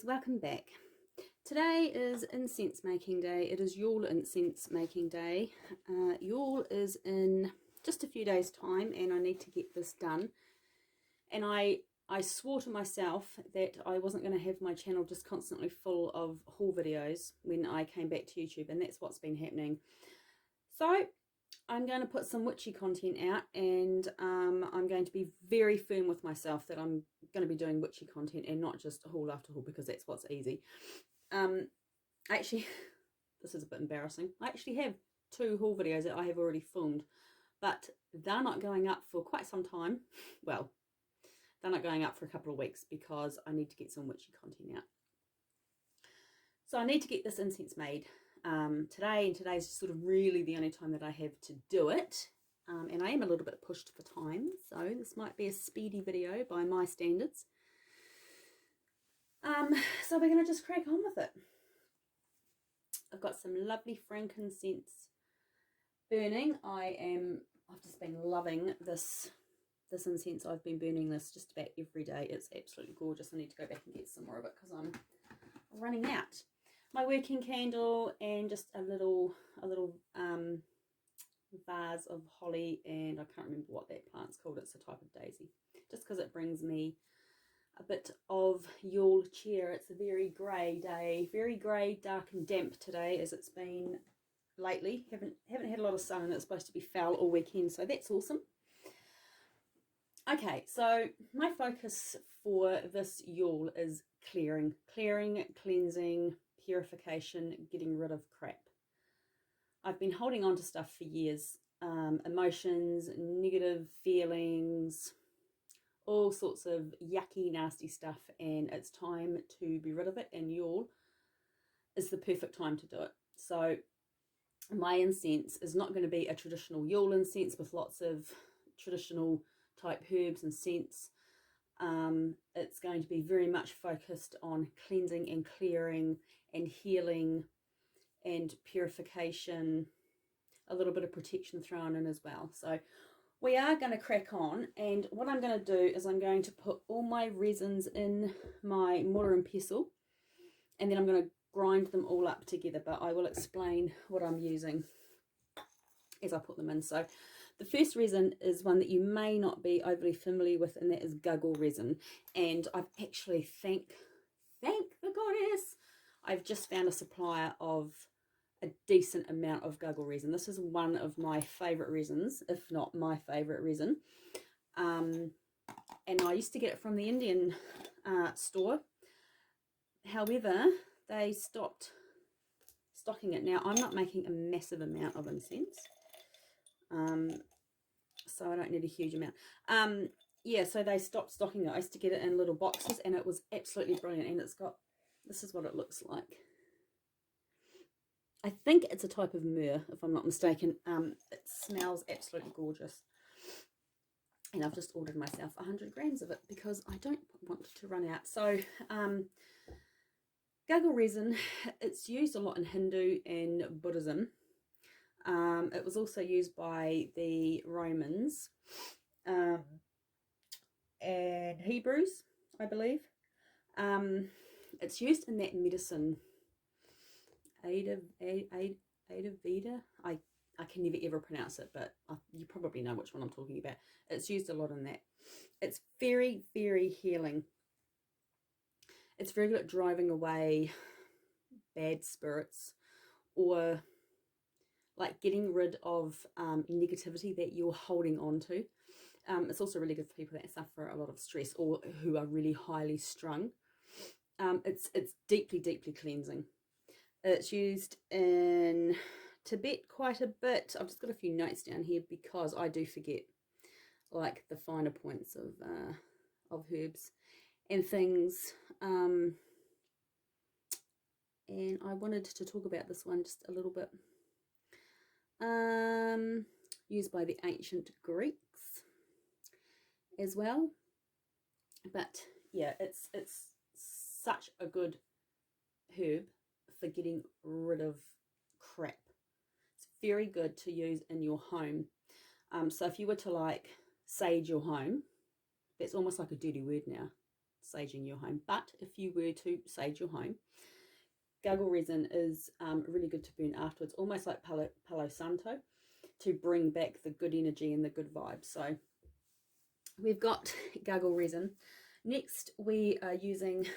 welcome back. Today is incense making day. It is Yule Incense making day. Yule is in just a few days time and I need to get this done. And I swore to myself that I wasn't going to have my channel just constantly full of haul videos when I came back to YouTube, and that's what's been happening. So I'm going to put some witchy content out, and I'm going to be very firm with myself that I'm going to be doing witchy content and not just haul after haul, because that's what's easy. Actually, this is a bit embarrassing. I actually have 2 haul videos that I have already filmed, but they're not going up for quite some time. Well, they're not going up for a couple of weeks because I need to get some witchy content out. So I need to get this incense made today, and today's sort of really the only time that I have to do it. And I am a little bit pushed for time, so this might be a speedy video by my standards. So we're going to just crack on with it. I've got some lovely frankincense burning. I've just been loving this incense. I've been burning this just about every day. It's absolutely gorgeous. I need to go back and get some more of it because I'm running out. My working candle and just a little vase of holly, and I can't remember what that plant's called. It's a type of daisy, just because it brings me a bit of Yule cheer. It's a very grey day, very grey, dark and damp today, as it's been lately. Haven't had a lot of sun, and it's supposed to be foul all weekend, so that's awesome. Okay, so my focus for this Yule is clearing, cleansing, purification, getting rid of crap. I've been holding on to stuff for years, emotions, negative feelings, all sorts of yucky, nasty stuff, and it's time to be rid of it, and Yule is the perfect time to do it. So my incense is not going to be a traditional Yule incense with lots of traditional type herbs and scents. It's going to be very much focused on cleansing and clearing and healing and purification, a little bit of protection thrown in as well. So we are going to crack on, and what I'm going to do is I'm going to put all my resins in my mortar and pestle, and then I'm going to grind them all up together, but I will explain what I'm using as I put them in. So the first resin is one that you may not be overly familiar with, and that is guggle resin. And I've actually, thank the goddess, I've just found a supplier of a decent amount of guggle resin. This is one of my favourite resins, if not my favourite resin. And I used to get it from the Indian store. However, they stopped stocking it. Now, I'm not making a massive amount of incense, so I don't need a huge amount. Yeah, so they stopped stocking it. I used to get it in little boxes, and it was absolutely brilliant. And it's got, this is what it looks like. I think it's a type of myrrh, if I'm not mistaken. It smells absolutely gorgeous. And I've just ordered myself 100 grams of it because I don't want to run out. So guggle resin, it's used a lot in Hindu and Buddhism. It was also used by the Romans and Hebrews, I believe. It's used in that medicine, Ayurveda. I can never ever pronounce it, but you probably know which one I'm talking about. It's used a lot in that. It's very, very healing. It's very good at driving away bad spirits, or like getting rid of negativity that you're holding on to. It's also really good for people that suffer a lot of stress or who are really highly strung. It's deeply, deeply cleansing. It's used in Tibet quite a bit. I've just got a few notes down here because I do forget like the finer points of herbs and things. And I wanted to talk about this one just a little bit. Used by the ancient Greeks as well. But yeah, it's such a good herb for getting rid of crap. It's very good to use in your home. So if you were to like sage your home, that's almost like a dirty word now. saging your home. But if you were to sage your home, guggle resin is really good to burn afterwards, almost like Palo Santo, to bring back the good energy and the good vibes. So we've got guggle resin. Next, we are using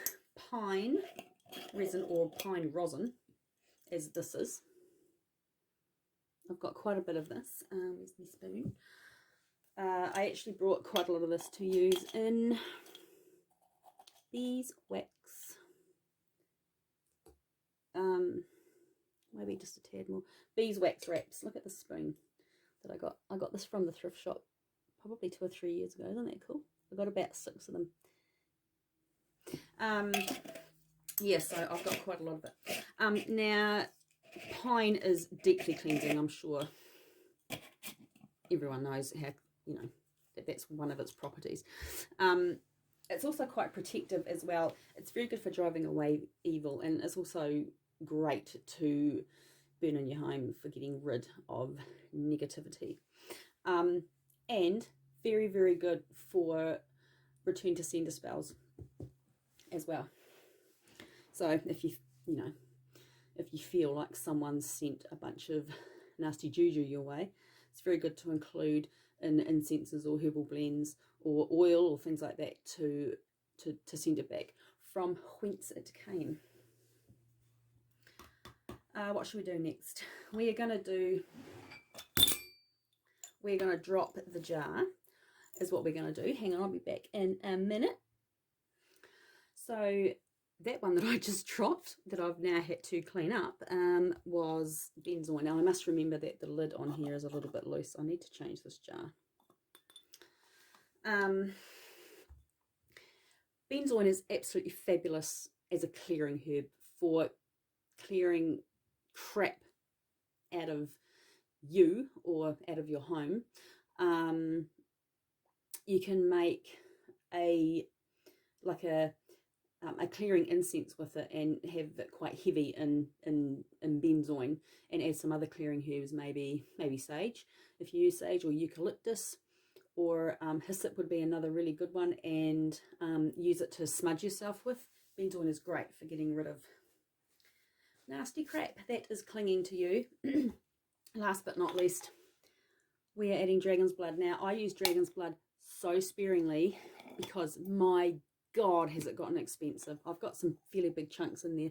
pine resin or pine rosin, as this is. I've got quite a bit of this. Where's my spoon? I actually brought quite a lot of this to use in beeswax. Maybe just a tad more. Beeswax wraps. Look at this spoon that I got. I got this from the thrift shop probably 2 or 3 years ago. Isn't that cool? I got about 6 of them. Yeah, so I've got quite a lot of it. Now, pine is deeply cleansing. I'm sure everyone knows how, you know, that's one of its properties. It's also quite protective as well. It's very good for driving away evil, and it's also great to burn in your home for getting rid of negativity. And very, very good for return to sender spells as well. So if you feel like someone's sent a bunch of nasty juju your way, it's very good to include in incenses or herbal blends or oil or things like that to send it back from whence it came. What should we do next? We're going to drop the jar, is what we're going to do. Hang on, I'll be back in a minute. So that one that I just dropped, that I've now had to clean up, was benzoin. Now I must remember that the lid on here is a little bit loose. I need to change this jar. Benzoin is absolutely fabulous as a clearing herb for clearing crap out of you or out of your home. You can make a clearing incense with it and have it quite heavy in benzoin, and add some other clearing herbs, maybe sage if you use sage, or eucalyptus, or hyssop would be another really good one, and use it to smudge yourself with. Benzoin is great for getting rid of nasty crap that is clinging to you. Last but not least, we are adding dragon's blood. Now I use dragon's blood so sparingly because my God, has it gotten expensive. I've got some fairly big chunks in there.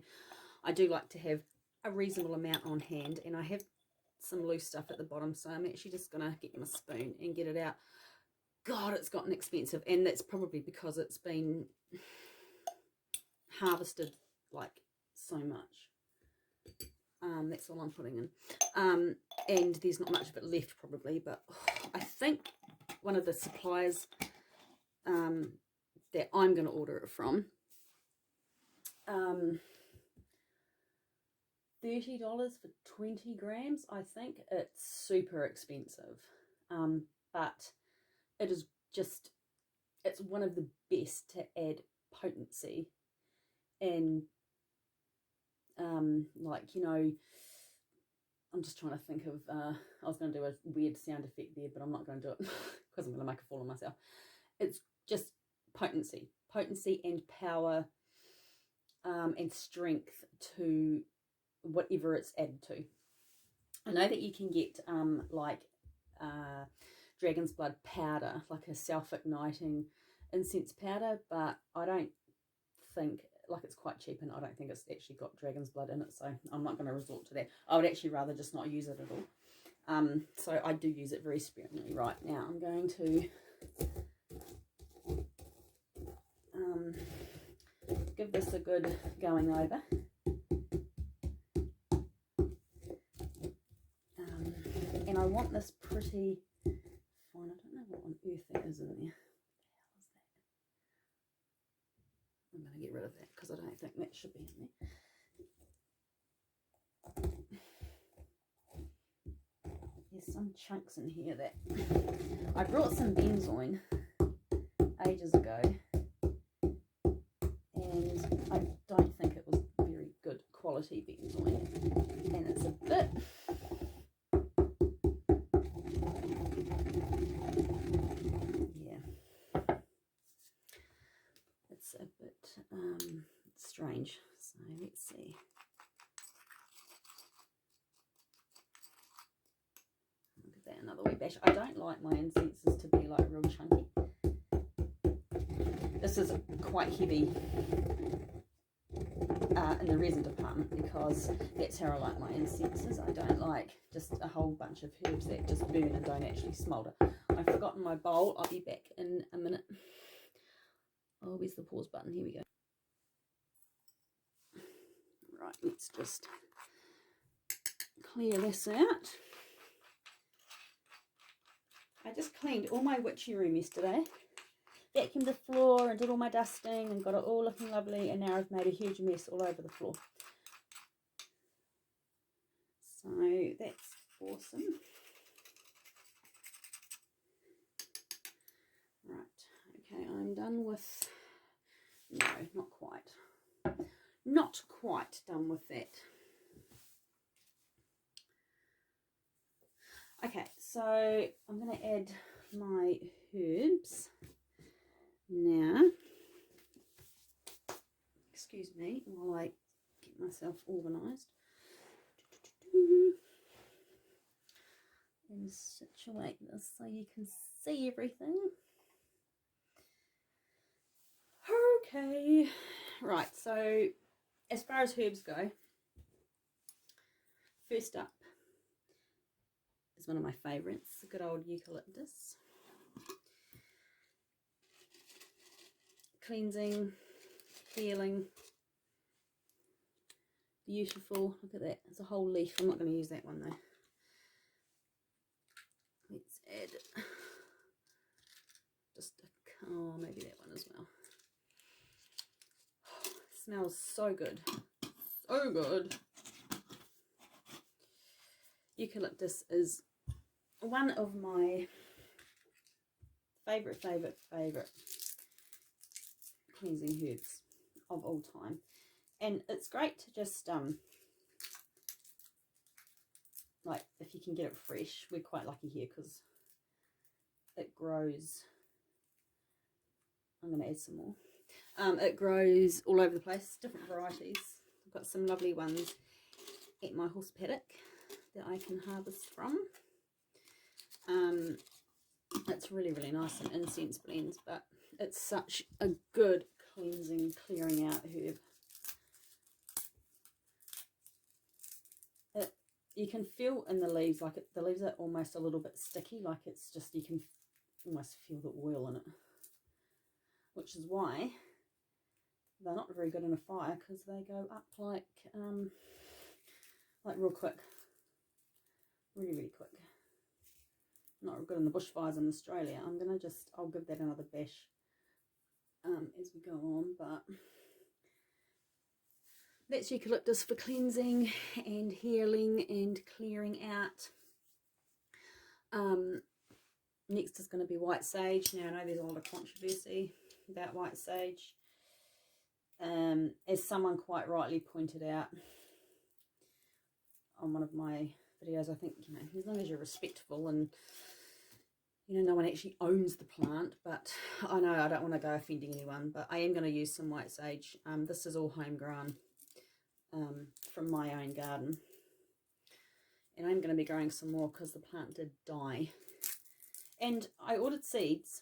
I do like to have a reasonable amount on hand, and I have some loose stuff at the bottom, so I'm actually just going to get my spoon and get it out. God, it's gotten expensive, and that's probably because it's been harvested like so much. That's all I'm putting in. And there's not much of it left probably, but I think one of the suppliers that I'm going to order it from, $30 for 20 grams. I think it's super expensive, but it is just, it's one of the best to add potency. And like, you know, I'm just trying to think of, I was going to do a weird sound effect there, but I'm not going to do it because I'm going to make a fool of myself. It's just potency and power, and strength to whatever it's added to. I know that you can get dragon's blood powder, like a self-igniting incense powder, but I don't think, like, it's quite cheap, and I don't think it's actually got dragon's blood in it, so I'm not going to resort to that. I would actually rather just not use it at all. So I do use it very sparingly. Right, now I'm going to give this a good going over. And I want this pretty fine. I don't know what on earth that is in there. What the hell is that? I'm going to get rid of that because I don't think that should be in there. There's some chunks in here that I brought some benzoin ages ago, and I don't think it was very good quality benzoin, and it's a bit, yeah, it's a another wee bash. I don't like my incenses to be like real chunky. This is quite heavy in the resin department because that's how I like my incenses. I don't like just a whole bunch of herbs that just burn and don't actually smoulder. I've forgotten my bowl. I'll be back in a minute. Oh, where's the pause button? Here we go. Right, let's just clear this out. I just cleaned all my witchy room yesterday. Vacuumed the floor and did all my dusting and got it all looking lovely, and now I've made a huge mess all over the floor. So that's awesome. Right, okay, I'm done with, no, not quite. Not quite done with that. Okay, so I'm going to add my herbs now. Excuse me while I get myself organised and situate this so you can see everything. Okay, right, so as far as herbs go, first up is one of my favourites, the good old eucalyptus. Cleansing, healing, beautiful. Look at that, it's a whole leaf. I'm not going to use that one though. Let's add just a, oh, maybe that one as well. Oh, it smells so good, so good. Eucalyptus is one of my favourite cleansing herbs of all time, and it's great to just like if you can get it fresh. We're quite lucky here because it grows. I'm going to add some more. It grows all over the place, different varieties. I've got some lovely ones at my horse paddock that I can harvest from. It's really, really nice in incense blends, but it's such a good cleansing, clearing out herb. You can feel in the leaves, like the leaves are almost a little bit sticky, like it's just, you can almost feel the oil in it, which is why they're not very good in a fire, because they go up like real quick, really, really quick. Not good in the bushfires in Australia. I'll give that another bash as we go on, but that's eucalyptus for cleansing and healing and clearing out. Next is going to be white sage. Now I know there's a lot of controversy about white sage. As someone quite rightly pointed out on one of my videos, I think, you know, as long as you're respectful and, you know, no one actually owns the plant, but I know I don't want to go offending anyone, but I am going to use some white sage. This is all homegrown from my own garden, and I'm going to be growing some more because the plant did die. And I ordered seeds,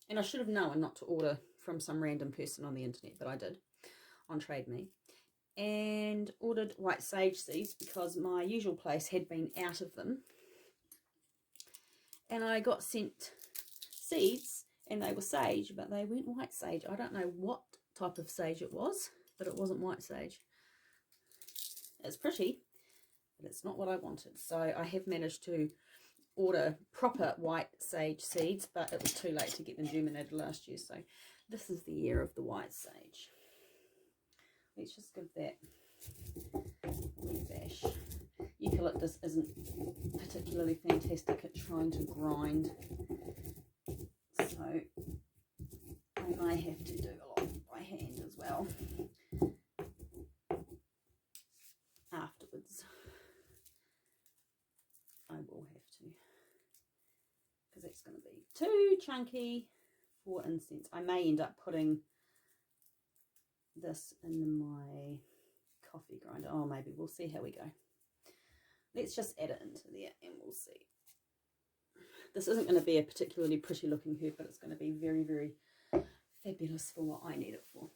and I should have known not to order from some random person on the internet, but I did on Trade Me, and ordered white sage seeds because my usual place had been out of them. And I got sent seeds and they were sage, but they weren't white sage. I don't know what type of sage it was, but it wasn't white sage. It's pretty, but it's not what I wanted. So I have managed to order proper white sage seeds, but it was too late to get them germinated last year. So this is the year of the white sage. Let's just give that a wee bash. Eucalyptus isn't particularly fantastic at trying to grind, so I may have to do a lot by hand as well afterwards. I will have to, because it's going to be too chunky for incense. I may end up putting this in my coffee grinder. Oh, maybe we'll see how we go. Let's just add it into there and we'll see. This isn't going to be a particularly pretty looking herb, but it's going to be very, very fabulous for what I need it for.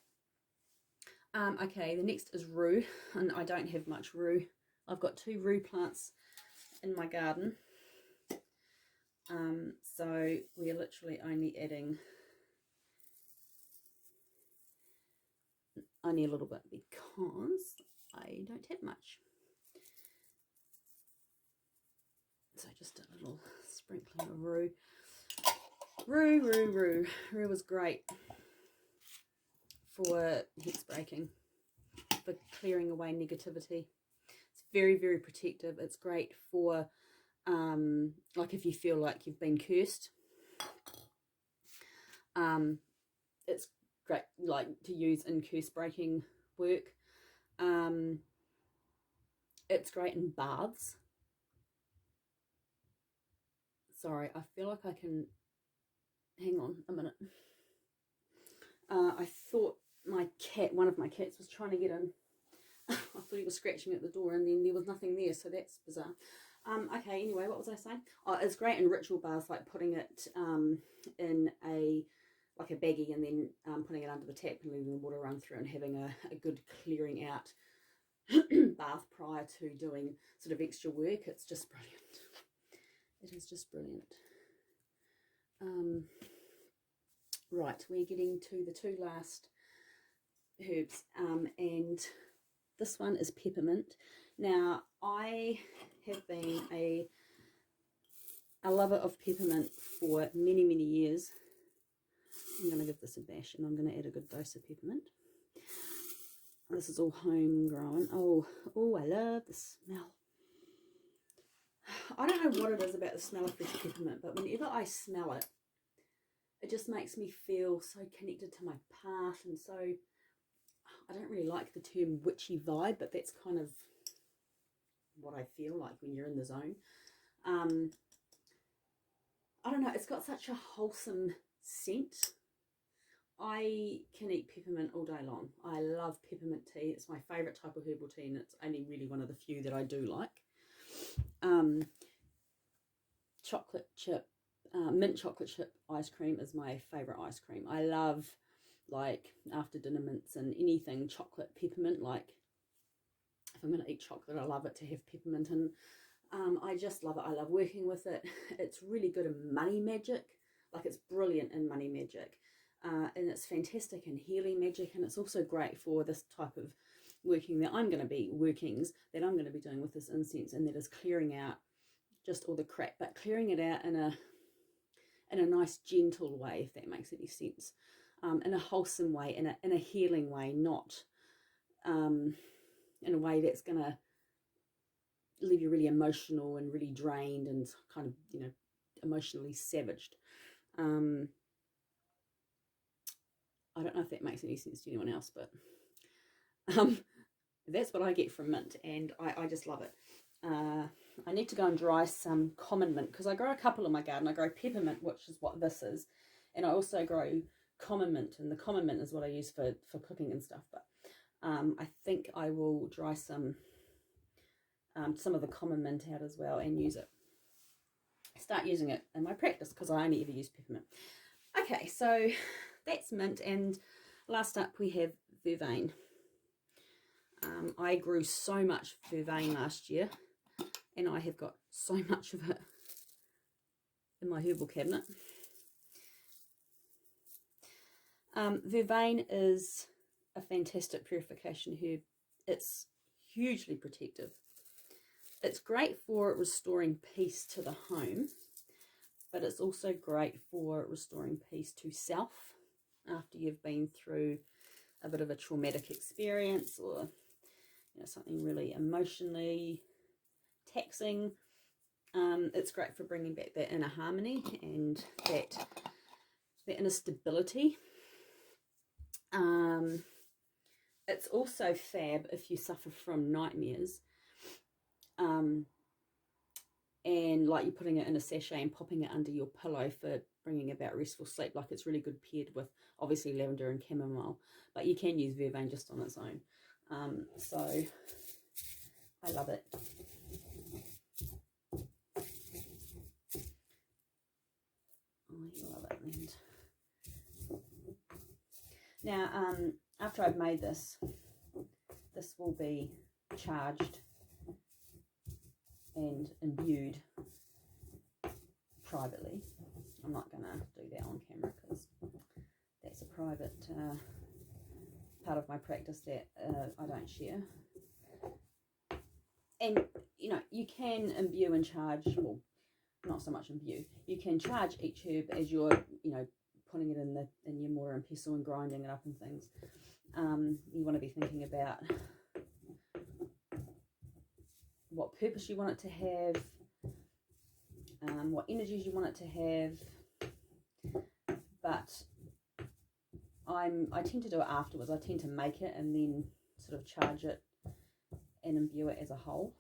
Okay, the next is rue, and I don't have much rue. I've got 2 rue plants in my garden. So we're literally only adding only a little bit because I don't have much. So just a little sprinkling of rue. Rue is great for hex breaking, for clearing away negativity. It's very, very protective. It's great for like if you feel like you've been cursed. It's great like to use in curse breaking work. It's great in baths. Sorry, I feel like I can hang on a minute. I thought one of my cats was trying to get in. I thought he was scratching at the door, and then there was nothing there, so that's bizarre. Okay, anyway, what was I saying? Oh, it's great in ritual baths, like putting it in a baggie, and then putting it under the tap and letting the water run through, and having a good clearing out bath prior to doing sort of extra work. It's just brilliant. It is just brilliant. Right, we're getting to the 2 last herbs, and this one is peppermint. Now, I have been a lover of peppermint for many, many years. I'm going to give this a bash, and I'm going to add a good dose of peppermint. This is all homegrown. Oh, I love the smell. I don't know what it is about the smell of fresh peppermint, but whenever I smell it, it just makes me feel so connected to my past, and so I don't really like the term witchy vibe, but that's kind of what I feel like when you're in the zone. I don't know, it's got such a wholesome scent. I can eat peppermint all day long. I love peppermint tea. It's my favourite type of herbal tea, and it's only really one of the few that I do like. Chocolate chip, mint chocolate chip ice cream is my favourite ice cream. I love like after dinner mints and anything chocolate peppermint. Like if I'm going to eat chocolate, I love it to have peppermint in. I just love it. I love working with it. It's really good in money magic. Like it's brilliant in money magic. And it's fantastic in healing magic, and it's also great for this type of working that I'm going to be doing with this incense, and that is clearing out just all the crap, but clearing it out in a nice gentle way, if that makes any sense, in a wholesome way, in a healing way, not in a way that's going to leave you really emotional and really drained and kind of, you know, emotionally savaged. I don't know if that makes any sense to anyone else, but that's what I get from mint, and I just love it. I need to go and dry some common mint, because I grow a couple in my garden. I grow peppermint, which is what this is, and I also grow common mint, and the common mint is what I use for cooking and stuff. But I think I will dry some of the common mint out as well and start using it in my practice, because I only ever use peppermint. Okay, so that's mint, and last up we have vervain. I grew so much vervain last year, and I have got so much of it in my herbal cabinet. Vervain is a fantastic purification herb. It's hugely protective. It's great for restoring peace to the home, but it's also great for restoring peace to self after you've been through a bit of a traumatic experience, or something really emotionally taxing. It's great for bringing back that inner harmony and that inner stability. It's also fab if you suffer from nightmares, and like you're putting it in a sachet and popping it under your pillow for bringing about restful sleep. Like it's really good paired with obviously lavender and chamomile, but you can use vervain just on its own. So I love it. Now, after I've made this, this will be charged and imbued privately. I'm not going to do that on camera because that's a private part of my practice that I don't share. And, you know, you can imbue and charge, well, not so much imbue. You can charge each herb as you're, you know, putting it in your mortar and pestle and grinding it up and things. You want to be thinking about what purpose you want it to have, what energies you want it to have. But I tend to do it afterwards. I tend to make it and then sort of charge it and imbue it as a whole.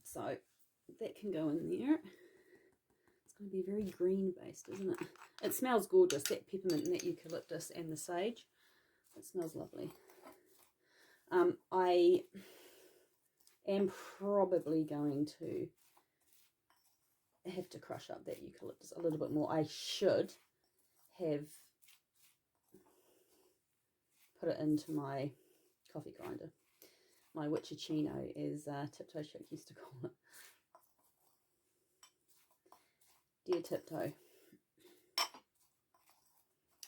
So that can go in there. It's going to be very green based, isn't it? It smells gorgeous, that peppermint and that eucalyptus and the sage. It smells lovely. I am probably going to have to crush up that eucalyptus a little bit more. I should have put it into my coffee grinder. My witchicino, as Tiptoe Chick used to call it. Dear Tiptoe.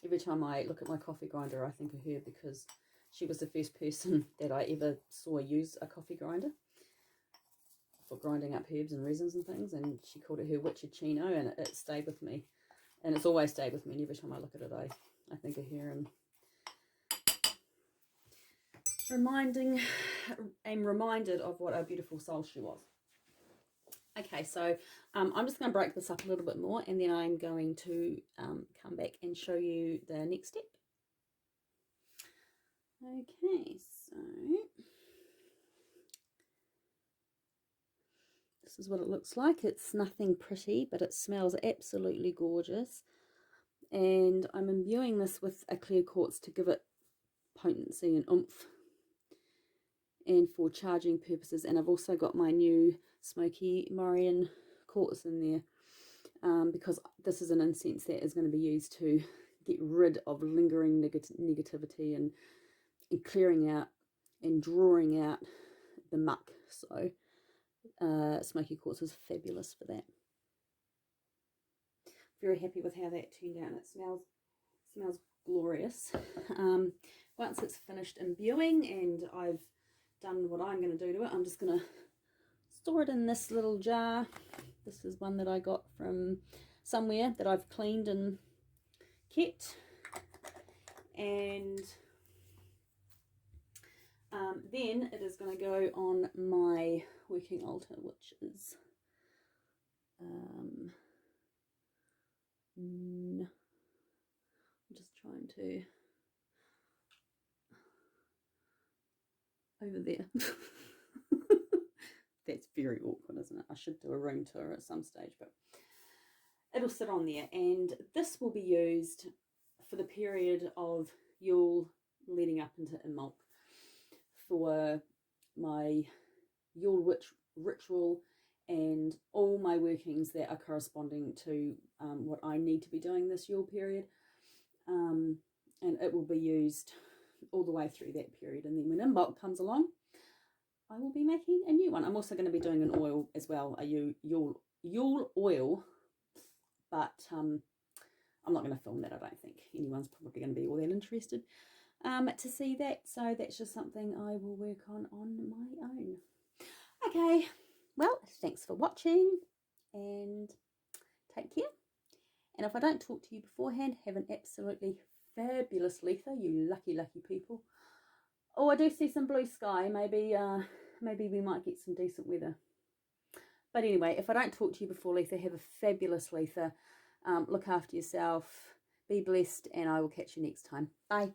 Every time I look at my coffee grinder, I think of her because she was the first person that I ever saw use a coffee grinder for grinding up herbs and resins and things, and she called it her witchicino, and it stayed with me. And it's always stayed with me, and every time I look at it, I think of her and I'm reminded of what a beautiful soul she was. Okay, so I'm just going to break this up a little bit more, and then I'm going to come back and show you the next step. Okay, so this is what it looks like. It's nothing pretty, but it smells absolutely gorgeous. And I'm imbuing this with a clear quartz to give it potency and oomph, and for charging purposes. And I've also got my new smoky Morian quartz in there, because this is an incense that is going to be used to get rid of lingering negativity and clearing out and drawing out the muck. So smoky quartz is fabulous for that. Very happy with how that turned out. It smells glorious. Once it's finished imbuing and I've done what I'm going to do to it, I'm just going to store it in this little jar. This is one that I got from somewhere that I've cleaned and kept. And then it is going to go on my working altar, which is I'm just trying to over there. That's very awkward, isn't it? I should do a room tour at some stage, but it'll sit on there, and this will be used for the period of Yule leading up into Imbolc for my Yule ritual and all my workings that are corresponding to what I need to be doing this Yule period, and it will be used all the way through that period. And then when Imbolc comes along, I will be making a new one. I'm also going to be doing an oil as well, a Yule oil, but I'm not going to film that. I don't think anyone's probably going to be all that interested to see that, so that's just something I will work on my own. Okay, well, thanks for watching and take care. And if I don't talk to you beforehand, have an absolutely fabulous Letha, you lucky people. Oh, I do see some blue sky. Maybe we might get some decent weather. But anyway, if I don't talk to you before Letha, have a fabulous Letha. Look after yourself, be blessed, and I will catch you next time. Bye.